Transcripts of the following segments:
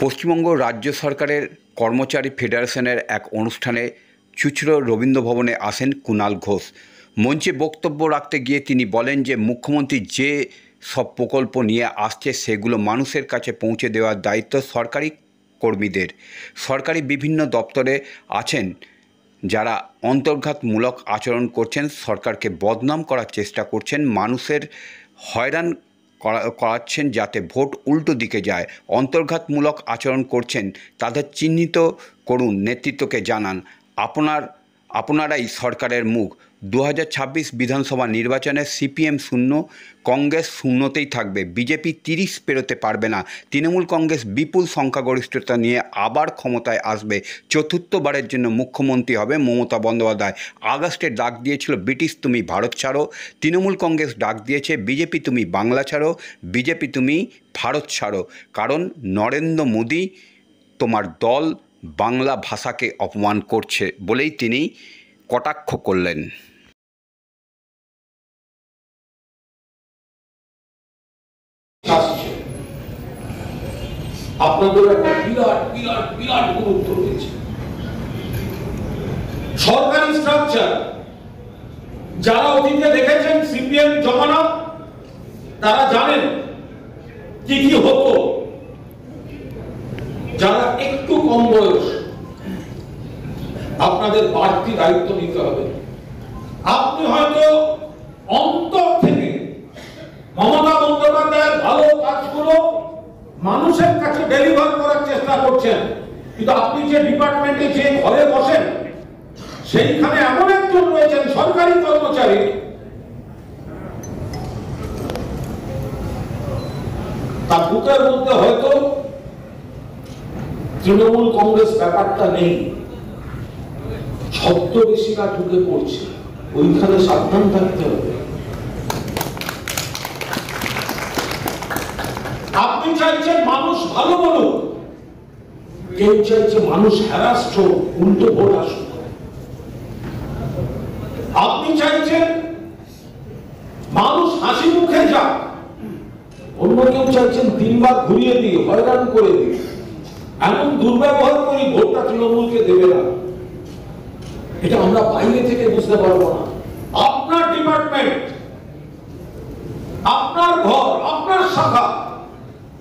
পশ্চিমবঙ্গ রাজ্য সরকারের কর্মচারী ফেডারেশনের এক অনুষ্ঠানে চুঁচুড়া রবীন্দ্রভবনে আসেন কুণাল ঘোষ। মঞ্চে বক্তব্য রাখতে গিয়ে তিনি বলেন যে মুখ্যমন্ত্রী যে সব প্রকল্প নিয়ে আসছে সেগুলো মানুষের কাছে পৌঁছে দেওয়ার দায়িত্ব সরকারি কর্মীদের। সরকারি বিভিন্ন দপ্তরে আছেন যারা অন্তর্ঘাতমূলক আচরণ করছেন, সরকারকে বদনাম করার চেষ্টা করছেন, মানুষের হয়রান করাচ্ছেন যাতে ভোট উল্টো দিকে যায়, অন্তর্ঘাতমূলক আচরণ করছেন, তাদের চিহ্নিত করুন, নেতৃত্বকে জানান আপনারাই সরকারের মুখ। 2026 বিধানসভা নির্বাচনে সিপিএম শূন্য, কংগ্রেস শূন্যতেই থাকবে, বিজেপি 30 পেরোতে পারবে না, তৃণমূল কংগ্রেস বিপুল সংখ্যাগরিষ্ঠতা নিয়ে আবার ক্ষমতায় আসবে, চতুর্থবারের জন্য মুখ্যমন্ত্রী হবে মমতা বন্দ্যোপাধ্যায়। আগস্টে ডাক দিয়েছিল ব্রিটিশ তুমি ভারত ছাড়ো, তৃণমূল কংগ্রেস ডাক দিয়েছে বিজেপি তুমি বাংলা ছাড়ো, বিজেপি তুমি ভারত ছাড়ো, কারণ নরেন্দ্র মোদী তোমার দল বাংলা ভাষাকে অপমান করছে বলেই তিনি কটাক্ষ করলেন। আপনাদের একটা বিরাট বিরাট বিরাট গুরুত্ব রয়েছে। সরকারি স্ট্রাকচার যারা অতীতে দেখেছেন সিপিএম জমানা, তারা জানেন কি কি হতো। যারা একটু কম বয়স, আপনাদের বাড়তি দায়িত্ব নিতে হবে। আপনি হয়তো অন্তর থেকে মমতা বন্দ্যোপাধ্যায়ের ভালো কাজগুলো মানুষের কাছে ডেলিভার করার চেষ্টা করছেন, কিন্তু আপনি যে ডিপার্টমেন্টে যে ঘরে বসেন সেইখানে এমন একজন রয়েছেন সরকারি কর্মচারী, তার বুকের মধ্যে হয়তো তৃণমূল কংগ্রেস ব্যাপারটা নেই, ছদ্মবেশীরা ঢুকে পড়ছে, ওইখানে সাবধান থাকতে হবে। আপনি চাইছেন মানুষ ভালো বলুক, কেউ চাইছে মানুষ হ্যারাস্ট হোক, উল্টো ভোট আসুক। আপনি চাইছেন মানুষ হাসি মুখে যাক, অন্য কেউ চাইছেন তিনবার ঘুরিয়ে দিয়ে হয়রান করে দিয়ে এমন দুর্ব্যবহার করি ভোটটা তৃণমূলকে দেবে না। এটা আমরা বাইরে থেকে বুঝতে পারবো না। আপনার ডিপার্টমেন্ট, আপনার ঘর, আপনার শাখা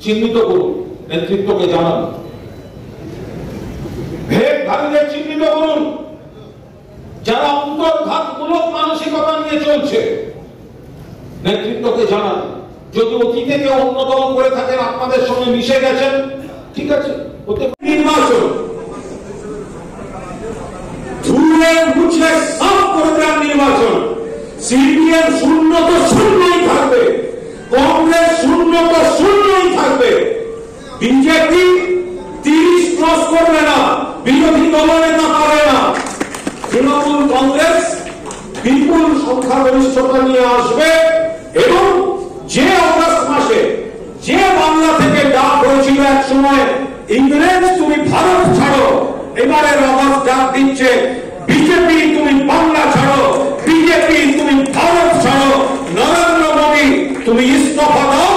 চিহ্নিত করুন, নেতৃত্বকে জানান। ভেদধারীদের চিহ্নিত করুন, যারা অন্তর্ঘাতমূলক মানসিকতা নিয়ে চলছে, নেতৃত্বকে জানান। যদি অতীতে কেউ অন্য দল করে থাকেন, আপনাদের সঙ্গে মিশে গেছেন, ঠিক আছে। নির্বাচন ধুয়ে মুছে সাফ করে দেওয়ার নির্বাচন। সিপিএম শূন্য তো শূন্যই থাকবে, কংগ্রেস শূন্য তো শূন্যই থাকবে, বিজেপি 30 ক্রস করবে না, বিরোধী দলনেতা পারে না, তৃণমূল কংগ্রেস বিপুল সংখ্যাগরিষ্ঠতা নিয়ে আসবে। এবং যে অগাস্ট মাসে যে বাংলা থেকে ডাক হয়েছিল এক সময় ইংরেজ তুমি ভারত ছাড়ো, এবারের অগাস্ট ডাক দিচ্ছে বিজেপি তুমি বাংলা ছাড়ো, বিজেপি তুমি ভারত ছাড়ো, নরেন্দ্র মোদী তুমি ইস্তফা দাও,